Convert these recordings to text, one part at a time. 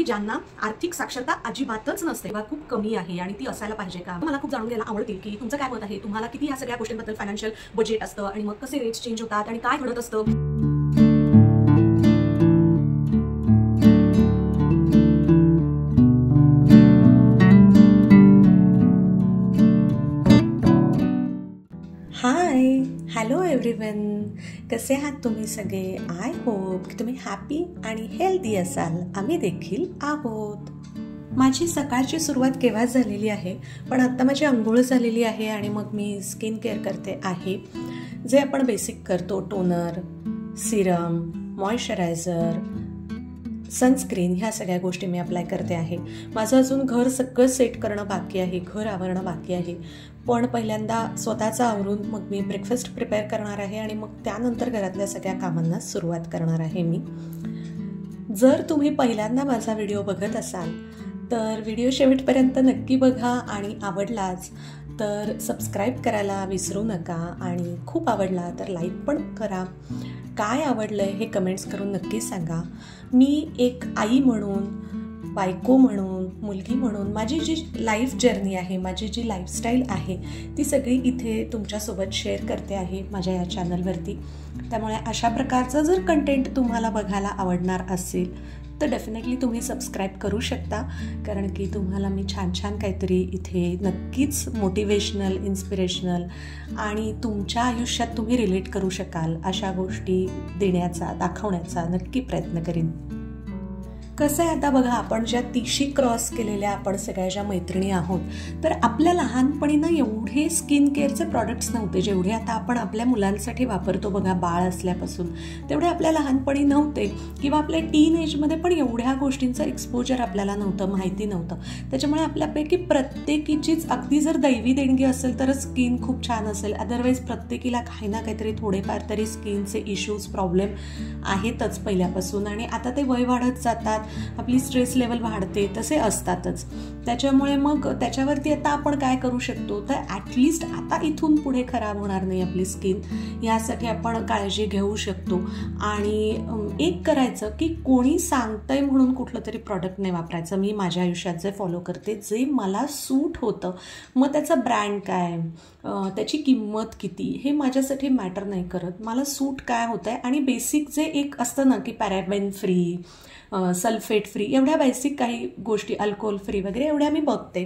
की ज्यांना आर्थिक साक्षरता अजिबातच नसते किंवा खूप कमी आहे आणि ती असायला पाहिजे का। मला खूप जाणून घ्यायला आवडतील की तुमचं काय मत आहे, तुम्हाला किती ह्या सगळ्या गोष्टींबद्दल फायनान्शियल बजेट असतं आणि मग कसे रेट्स चेंज होतात आणि काय घडत असतं। हाय, हॅलो एव्हरीवन, कसे आहात तुम्ही सगळे। आय होप की तुम्ही हॅपी आणि हेल्दी असाल, आम्ही देखील आहोत। माझी सकाळची सुरुवात केव्हा झालेली आहे, पण आत्ता माझी अंघोळ झालेली आहे आणि मग मी स्किन केअर करते आहे। जे आपण बेसिक करतो, टोनर, सिरम, मॉइश्चरायझर, सनस्क्रीन, ह्या सगळ्या गोष्टी मी अप्लाय करते आहे। माझं अजून घर सगळं सेट करणं बाकी आहे, घर आवरणं बाकी आहे, पण पहिल्यांदा स्वतःचं आवरून मग मी ब्रेकफास्ट प्रिपेअर करणार आहे आणि मग त्यानंतर घरातल्या सगळ्या कामांना सुरुवात करणार आहे मी। जर तुम्ही पहिल्यांदा माझा व्हिडिओ बघत असाल तर व्हिडिओ शेवटपर्यंत नक्की बघा आणि आवडलाच तर सबस्क्राईब करायला विसरू नका आणि खूप आवडला तर लाईक पण करा। काय आवडलं हे कमेंट्स करून नक्की सांगा। मी एक आई म्हणून, बायको म्हणून, मुलगी म्हणून माझी जी लाईफ जर्नी आहे, माझी जी लाईफस्टाईल आहे ती सगळी इथे तुमच्यासोबत शेअर करते आहे माझ्या या चॅनलवरती। त्यामुळे अशा प्रकारचं जर कंटेंट तुम्हाला बघायला आवडणार असेल तर डेफिनेटली तुम्ही सबस्क्राईब करू शकता, कारण की तुम्हाला मी छान छान काहीतरी इथे नक्कीच मोटिवेशनल, इन्स्पिरेशनल आणि तुमच्या आयुष्यात तुम्ही रिलेट करू शकाल अशा गोष्टी देण्याचा, दाखवण्याचा नक्की प्रयत्न करीन। कसं आहे, आता बघा, आपण ज्या 30शी क्रॉस केलेल्या आपण सगळ्या ज्या मैत्रिणी आहोत, तर आपल्या लहानपणी ना एवढे स्किन केअरचे प्रॉडक्ट्स नव्हते जेवढे आता आपण आपल्या मुलांसाठी वापरतो बघा, बाळ असल्यापासून तेवढे आपल्या लहानपणी नव्हते, किंवा आपल्या टीन एजमध्ये पण एवढ्या गोष्टींचं एक्सपोजर आपल्याला नव्हतं, माहिती नव्हतं। त्याच्यामुळे आपल्यापैकी प्रत्येकीचीच अगदी जर दैवी देणगी असेल तरच स्किन खूप छान असेल, अदरवाईज प्रत्येकीला काही ना काहीतरी थोडेफार तरी स्किनचे इश्यूज, प्रॉब्लेम आहेतच पहिल्यापासून, आणि आता ते वय वाढत जातात, आपली स्ट्रेस लेवल वाढते, तसे असतातच। त्याच्यामुळे मग त्याच्यावरती आता आपण काय करू शकतो, तर ॲटलिस्ट आता इथून पुढे खराब होणार नाही आपली स्किन, यासाठी आपण काळजी घेऊ शकतो। आणि एक करायचं की कोणी सांगतंय म्हणून कुठलं तरी प्रॉडक्ट नाही वापरायचं। मी माझ्या आयुष्यात जे फॉलो करते, जे मला सूट होतं, मग त्याचा ब्रँड काय, त्याची किंमत किती, हे माझ्यासाठी मॅटर नाही करत। मला सूट काय होतं आहे, आणि बेसिक जे एक असतं ना की पॅराबेन फ्री, सल्फेट फ्री, एवढ्या बेसिक काही गोष्टी, अल्कोहोल फ्री वगैरे एवढ्या मी बघते,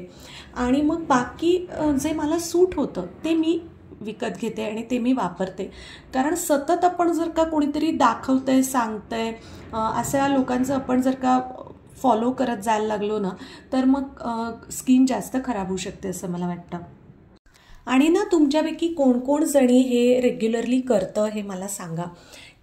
आणि मग बाकी जे मला सूट होतं ते मी विकत घेते आणि ते मी वापरते। कारण सतत आपण जर का कोणीतरी दाखवतंय, सांगतंय, अशा लोकांचं आपण जर का फॉलो करत जायला लागलो ना, तर मग स्किन जास्त खराब होऊ शकते असं मला वाटतं। आणि ना, तुमच्यापैकी कोण कोण जणी हे रेग्युलरली करतं हे मला सांगा,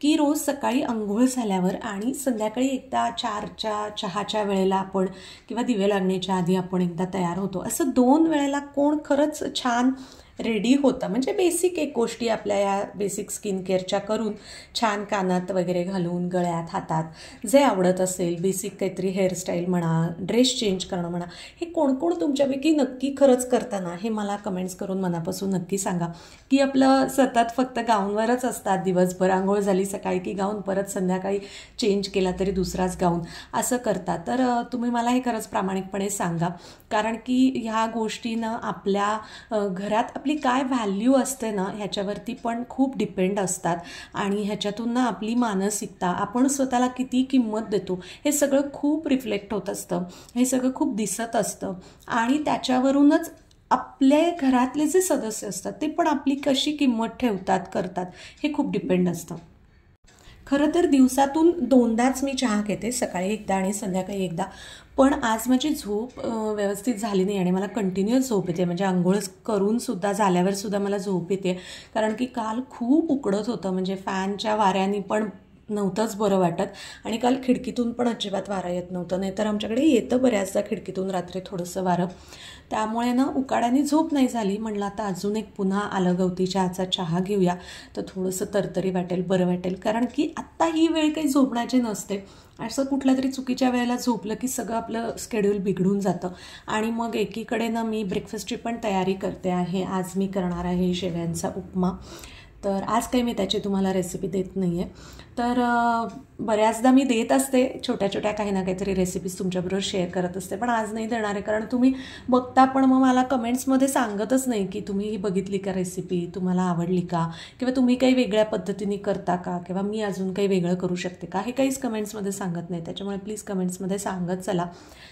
की रोज सकाळी अंघोळ झाल्यावर आणि संध्याकाळी एकदा 4च्या चहाच्या वेळेला आपण, किंवा दिवे लागण्याच्या आधी आपण एकदा तयार होतो, असं 2 वेळेला कोण खरंच छान रेडी होतं, म्हणजे बेसिक एक गोष्टी आपल्या या बेसिक स्किन केअरच्या करून, छान कानात वगैरे घालून, गळ्यात, हातात जे आवडत असेल, बेसिक काहीतरी हेअरस्टाईल म्हणा, ड्रेस चेंज करणं म्हणा, हे कोण कोण तुमच्यापैकी नक्की खरंच करताना हे मला कमेंट्स करून मनापासून नक्की सांगा। की आपलं सतत फक्त गाऊनवरच असतात दिवसभर, आंघोळ झाली सकाळी की गाऊन, परत संध्याकाळी चेंज केला तरी दुसराच गाऊन, असं करतात, तर तुम्ही मला हे खरंच प्रामाणिकपणे सांगा, कारण की ह्या गोष्टीनं आपल्या घरात आपली काय व्हॅल्यू असते ना, ह्याच्यावरती पण खूप डिपेंड असतात, आणि ह्याच्यातून ना आपली मानसिकता, आपण स्वतःला किती किंमत देतो, हे सगळं खूप रिफ्लेक्ट होत असतं, हे सगळं खूप दिसत असतं, आणि त्याच्यावरूनच आपल्या घरातले जे सदस्य असतात ते पण आपली कशी किंमत ठेवतात, करतात, हे खूप डिपेंड असतं। खरं तर दिवसातून 2दाच मी चहा घेते, सकाळी एकदा आणि संध्याकाळी एकदा, पण आज माझी झोप व्यवस्थित झाली नाही आणि मला कंटिन्युअस झोप येते, म्हणजे आंघोळ करून सुद्धा, झाल्यावर सुद्धा मला झोप येते, कारण की काल खूप उकडत होतं, म्हणजे फॅनच्या वाऱ्याने पण नव्हतंच बरं वाटत, आणि काल खिडकीतून पण अजिबात वारा येत नव्हतं, नाहीतर आमच्याकडे येतं बऱ्याचदा खिडकीतून रात्री थोडंसं वारं, त्यामुळे ना उकाड्याने झोप नाही झाली। म्हणलं आता अजून एक पुन्हा आलं गवती चहाचा चहा घेऊया, तर थोडंसं तरतरी वाटेल, बरं वाटेल, कारण की आत्ता ही वेळ काही झोपण्याची नसते, असं कुठल्या तरी चुकीच्या वेळेला झोपलं की सगळं आपलं स्केड्यूल बिघडून जातं। आणि मग एकीकडे ना मी ब्रेकफास्टची पण तयारी करते आहे, आज मी करणार आहे शेवयांचा उपमा, तर आज काही मी त्याची तुम्हाला रेसिपी देत नाही आहे. तर बऱ्याचदा मी देत असते छोट्या छोट्या काही ना काहीतरी रेसिपीज तुमच्याबरोबर शेअर करत असते, पण आज नाही देणार आहे. कारण तुम्ही बघता पण मग मला कमेंट्समध्ये सांगतच नाही की तुम्ही ही बघितली का रेसिपी, तुम्हाला आवडली का, किंवा तुम्ही काही वेगळ्या पद्धतीने करता का, किंवा मी अजून काही वेगळं करू शकते का, हे काहीच कमेंट्समध्ये सांगत नाही. त्याच्यामुळे प्लीज कमेंट्समध्ये सांगत चला.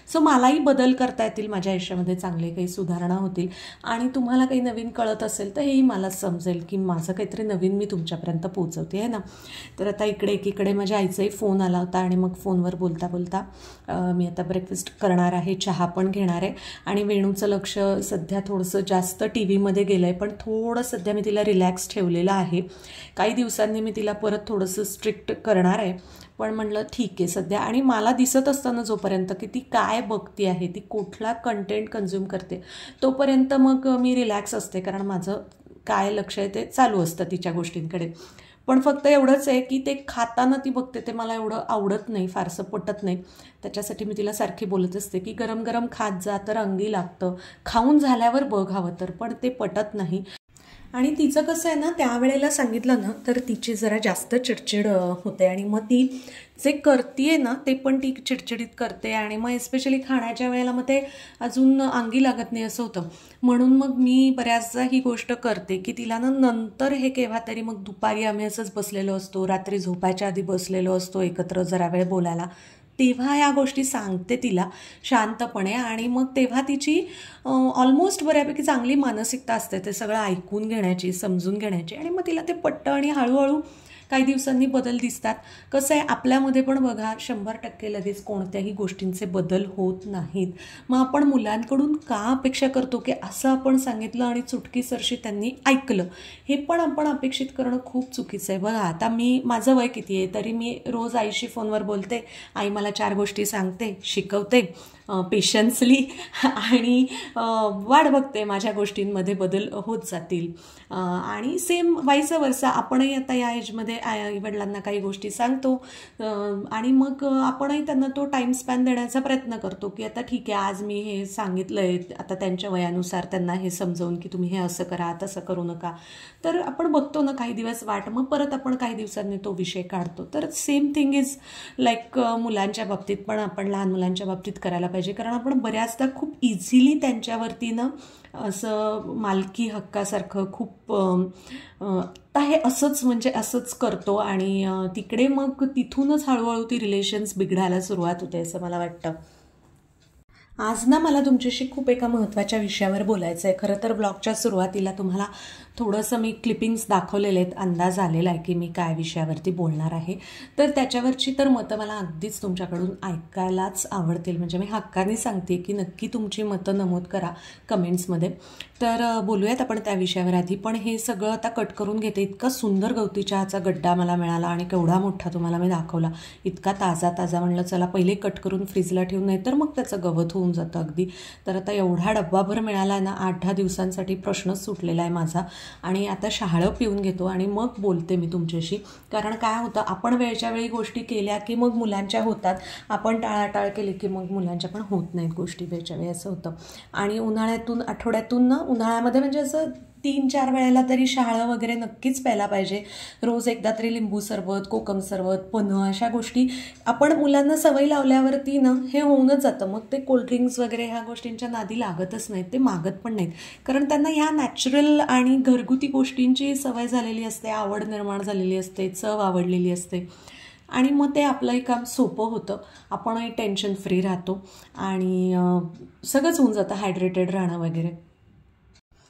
सो मलाही बदल करता येतील माझ्या आयुष्यामध्ये, चांगले काही सुधारणा होतील, आणि तुम्हाला काही नवीन कळत असेल तर हेही मला समजेल की माझं काहीतरी नवीन मी तुमच्यापर्यंत पोहोचवते आहे ना. तर आता इकडे एकीकडे माझ्या आईचाही फोन आला होता आणि मग फोनवर बोलता बोलता मी आता ब्रेकफास्ट करणार आहे, चहा पण घेणार आहे. आणि वेणूचं लक्ष सध्या थोडंसं जास्त टी व्हीमध्ये गेलं आहे, पण थोडं सध्या मी तिला रिलॅक्स ठेवलेलं आहे. काही दिवसांनी मी तिला परत थोडंसं स्ट्रिक्ट करणार आहे, पण म्हटलं ठीक आहे सध्या. आणि मला दिसत असताना जोपर्यंत की ती काय बघते आहे, ती कुठला कंटेंट कन्झ्युम करते, तोपर्यंत मग मी रिलॅक्स असते, कारण माझं काय लक्ष आहे ते चालू असतं तिच्या गोष्टींकडे. पण फक्त एवढंच आहे की ते खाताना ती बघते ते मला एवढं आवडत नाही, फारसं पटत नाही. त्याच्यासाठी मी तिला सारखी बोलत असते की गरम गरम खात जा तर अंगी लागतं, खाऊन झाल्यावर बघ हवं तर, पण ते पटत नाही. आणि तिचं कसं आहे ना, त्यावेळेला सांगितलं ना तर तिची जरा जास्त चिडचिड होते, आणि मग ती जे करते ना ते पण ती चिडचिडीत करते, आणि मग एस्पेशली खाण्याच्या वेळेला मग ते अजून अंगी लागत नाही असं होतं. म्हणून मग मी बऱ्याचदा ही गोष्ट करते की तिला ना नंतर हे केव्हा तरी, मग दुपारी आम्ही असंच बसलेलो असतो, रात्री झोपायच्या आधी बसलेलो असतो एकत्र जरा वेळ बोलायला, तेव्हा या गोष्टी सांगते तिला शांतपणे. आणि मग तेव्हा तिची ऑलमोस्ट बऱ्यापैकी चांगली मानसिकता असते ते सगळं ऐकून घेण्याची, समजून घेण्याची, आणि मग तिला ते पटतं आणि हळूहळू काही दिवसांनी बदल दिसतात. कसं आहे, आपल्यामध्ये पण बघा 100% लगेच कोणत्याही गोष्टींचे बदल होत नाहीत. मग आपण मुलांकडून का अपेक्षा करतो की असं आपण सांगितलं आणि चुटकीसरशी त्यांनी ऐकलं, हे पण आपण अपेक्षित करणं खूप चुकीचं आहे. बघा आता माझं वय किती आहे तरी मी रोज आईशी फोनवर बोलते, आई मला 4 गोष्टी सांगते, शिकवते पेशन्सली, आणि वाट बघते माझ्या गोष्टींमध्ये बदल होत जातील. आणि सेम वाईस वर्सा आपणही आता या एजमध्ये आईवडिलांना काही गोष्टी सांगतो, आणि मग आपणही त्यांना तो टाईम स्पॅन देण्याचा प्रयत्न करतो की आता ठीक आहे, आज मी हे सांगितलं आहे, आता त्यांच्या वयानुसार त्यांना हे समजावून की तुम्ही हे असं करा, तसं करू नका. तर आपण बघतो ना काही दिवस वाट, मग परत आपण काही दिवसांनी तो विषय काढतो. तर सेम थिंग इज लाईक मुलांच्या बाबतीत पण आपण लहान मुलांच्या बाबतीत करायला पाहिजे, कारण आपण बऱ्याचदा खूप इझिली त्यांच्यावरती ना असं मालकी हक्कासारखं खूप हे असंच म्हणजे असंच करतो, आणि तिकडे मग तिथूनच हळूहळू ती रिलेशन्स बिघडायला सुरुवात होते असं मला वाटतं. आज ना मला तुमच्याशी खूप एका महत्त्वाच्या विषयावर बोलायचं आहे. खरं तर ब्लॉगच्या सुरुवातीला तुम्हाला थोडंसं मी क्लिपिंग्स दाखवलेले आहेत, अंदाज आलेला आहे की मी काय विषयावरती बोलणार आहे. तर त्याच्यावरची तर मतं मला अगदीच तुमच्याकडून ऐकायलाच आवडतील. म्हणजे मी हक्काने सांगते की नक्की तुमची मतं नमूद करा कमेंट्समध्ये. तर बोलूयात आपण त्या विषयावर. आधी पण हे सगळं आता कट करून घेते. इतका सुंदर गवती चहाचा गड्डा मला मिळाला आणि केवढा मोठा तुम्हाला मी दाखवला, इतका ताजा ताजा. म्हणलं चला पहिले कट करून फ्रीजला ठेवून, नाही तर मग त्याचं गवत होऊन जातं अगदी. तर आता एवढा डब्बाभर मिळाला ना, 8-10 दिवसांसाठी प्रश्नच सुटलेला आहे माझा. आणि आता शहाळं पिऊन घेतो आणि मग बोलते मी तुमच्याशी. कारण काय होतं, आपण वेळच्या वेळी गोष्टी केल्या की मग मुलांच्या होतात, आपण टाळाटाळ केली की मग मुलांच्या पण होत नाहीत गोष्टी वेळच्या वेळी, असं होतं. आणि उन्हाळ्यातून आठवड्यातून ना, उन्हाळ्यामध्ये म्हणजे असं 3-4 वेळेला तरी शहाळं वगैरे नक्कीच प्यायला पाहिजे. रोज एकदा तरी लिंबू सरबत, कोकम सरबत, पन्ह, अशा गोष्टी आपण मुलांना सवय लावल्यावरती ना हे होऊनच जातं. मग ते कोल्ड्रिंक्स वगैरे ह्या गोष्टींच्या नादी लागतच नाहीत, ते मागत पण नाहीत. कारण त्यांना ह्या नॅचरल आणि घरगुती गोष्टींची सवय झालेली असते, आवड निर्माण झालेली असते, चव आवडलेली असते. आणि मग ते आपलंही काम सोपं होतं, आपणही टेन्शन फ्री राहतो आणि सगळंच होऊन जातं, हायड्रेटेड राहणं वगैरे.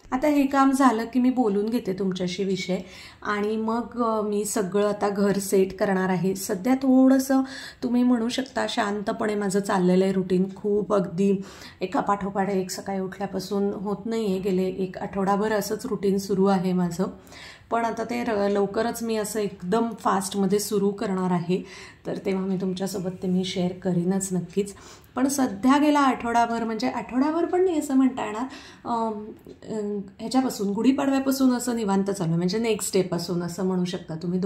आता हे काम झालं की मी बोलून घेते तुमच्याशी विषय, आणि मग मी सगळं आता घर सेट करणार आहे. सध्या थोडंसं तुम्ही म्हणू शकता शांतपणे माझं चाललेलं आहे रुटीन. खूप अगदी एका पाठोपाठ एक सकाळी उठल्यापासून होत नाही आहे, गेले 1 आठवडाभर असंच रुटीन सुरू आहे माझं. पण आता ते लवकरच मी असं एकदम फास्टमध्ये सुरू करणार आहे, तर तेव्हा मी तुमच्यासोबत ते मी शेअर करीनच नक्कीच. पण सध्या गेला आठवडाभर, म्हणजे आठवडाभर पण नाही असं म्हणता येणार, ह्याच्यापासून गुढीपाडव्यापासून असं निवांत चालू आहे. म्हणजे नेक्स्ट डेपासून असं म्हणू शकता तुम्ही.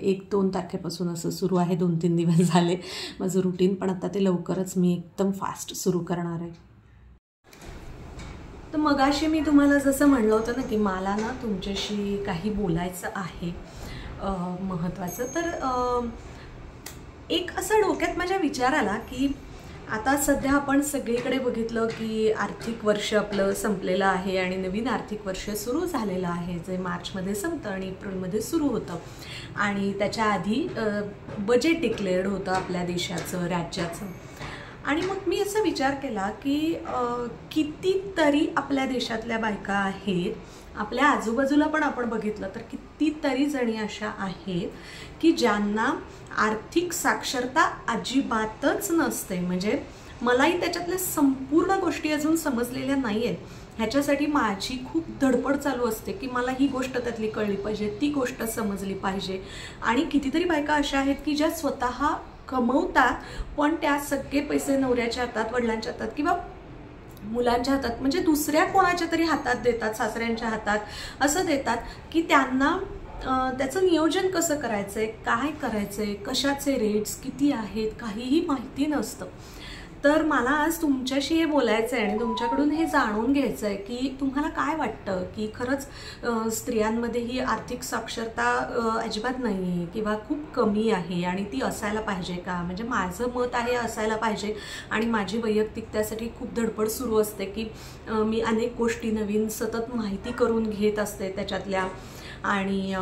1-2 तारखेपासून असं सुरू आहे. 2-3 दिवस झाले माझं रुटीन, पण आता ते लवकरच मी एकदम फास्ट सुरू करणार आहे. तर मगाशी मी तुम्हाला जसं म्हणलं होतं ना की मला ना तुमच्याशी काही बोलायचं आहे महत्त्वाचं. तर एक असं डोक्यात माझ्या विचार आला की आता सध्या आपण सगळीकडे बघितलं की आर्थिक वर्ष आपलं संपलेलं आहे आणि नवीन आर्थिक वर्ष सुरू झालेलं आहे, जे मार्चमध्ये संपतं आणि एप्रिलमध्ये सुरू होतं. आणि त्याच्या आधी बजेट डिक्लेअर्ड होतं आपल्या देशाचं, राज्याचं. आणि मग मी असा विचार केला की कितीतरी आपल्या देशातल्या बायका आहेत, आपल्या आजूबाजूला पण आपण बघितलं तर कितीतरी जणी अशा आहेत की ज्यांना आर्थिक साक्षरता अजिबातच नसते. म्हणजे मलाही त्याच्यातल्या संपूर्ण गोष्टी अजून समजलेल्या नाही आहेत. ह्याच्यासाठी माझी खूप धडपड चालू असते की मला ही गोष्ट त्यातली कळली पाहिजे, ती गोष्ट समजली पाहिजे. आणि कितीतरी बायका अशा आहेत की ज्या स्वतः कमवतात पण त्या सगळे पैसे नवऱ्याच्या हातात, वडिलांच्या हातात किंवा मुलांच्या हातात, म्हणजे दुसऱ्या कोणाच्या तरी हातात देतात, सासऱ्यांच्या हातात असं देतात की त्यांना त्याचं नियोजन कसं करायचं आहे, काय करायचं आहे, कशाचे रेट्स किती आहेत, काहीही माहिती नसतं. तर मला आज तुमच्याशी हे बोलायचं आहे आणि तुमच्याकडून हे जाणून घ्यायचं आहे की तुम्हाला काय वाटतं की खरंच स्त्रियांमध्ये ही आर्थिक साक्षरता अजिबात नाही आहे किंवा खूप कमी आहे आणि ती असायला पाहिजे का? म्हणजे माझं मत आहे असायला पाहिजे आणि माझी वैयक्तिक त्यासाठी खूप धडपड सुरू असते की मी अनेक गोष्टी नवीन सतत माहिती करून घेत असते त्याच्यातल्या. आणि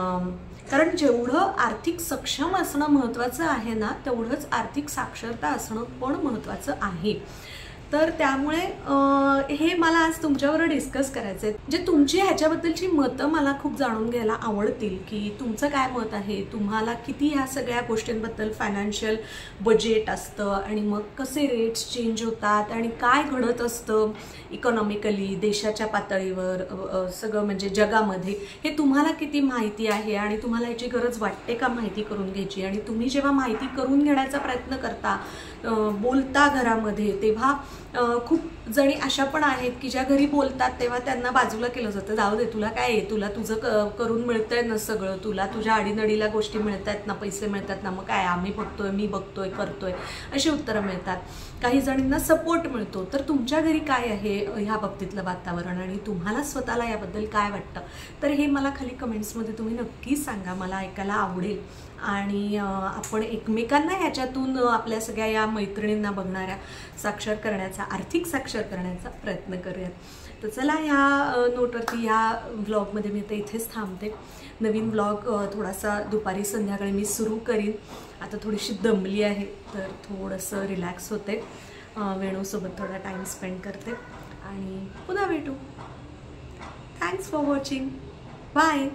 कारण जेवढं आर्थिक सक्षम असणं महत्त्वाचं आहे ना, तेवढंच आर्थिक साक्षरता असणं पण महत्त्वाचं आहे. तर त्यामुळे हे मला आज तुमच्यावर डिस्कस करायचं आहे. जे तुमची ह्याच्याबद्दलची मतं मला खूप जाणून घ्यायला आवडतील की तुमचं काय मत आहे, तुम्हाला किती ह्या सगळ्या गोष्टींबद्दल फायनान्शियल बजेट असतं आणि मग कसे रेट्स चेंज होतात आणि काय घडत असतं इकॉनॉमिकली देशाच्या पातळीवर, सगळं म्हणजे जगामध्ये, हे तुम्हाला किती माहिती आहे आणि तुम्हाला याची गरज वाटते का माहिती करून घ्यायची. आणि तुम्ही जेव्हा माहिती करून घेण्याचा प्रयत्न करता, बोलता घरामध्ये, तेव्हा खूप जणी अशा पण आहेत की ज्या घरी बोलतात तेव्हा त्यांना बाजूला केलं जातं, जाऊ दे तुला काय आहे, तुला तुझं करून मिळतंय ना सगळं, तुला तुझ्या आडीनडीला गोष्टी मिळत आहेत ना, पैसे मिळतात ना, मग काय आम्ही बघतोय, मी बघतोय, करतोय, अशी उत्तरं मिळतात. काही जणींना सपोर्ट मिळतो. तर तुमच्या घरी काय आहे ह्या बाबतीतलं वातावरण आणि तुम्हाला स्वतःला याबद्दल काय वाटतं, तर हे मला खाली कमेंट्समध्ये तुम्ही नक्की सांगा, मला ऐकायला आवडेल. आणि आपण एकमेकांना ह्याच्यातून आपल्या सगळ्या या मैत्रिणींना बघणाऱ्या साक्षर करण्याचा, आर्थिक साक्षर करण्याचा प्रयत्न करूयात. तर चला ह्या नोटवरती ह्या व्लॉगमध्ये मी आता इथेच थांबते. नवीन व्लॉग थोडासा दुपारी संध्याकाळी मी सुरू करीन. आता थोडीशी दमली आहे तर थोडंसं रिलॅक्स होते, वेणूसोबत थोडा टाईम स्पेंड करते आणि पुन्हा भेटू. Thanks for watching. बाय.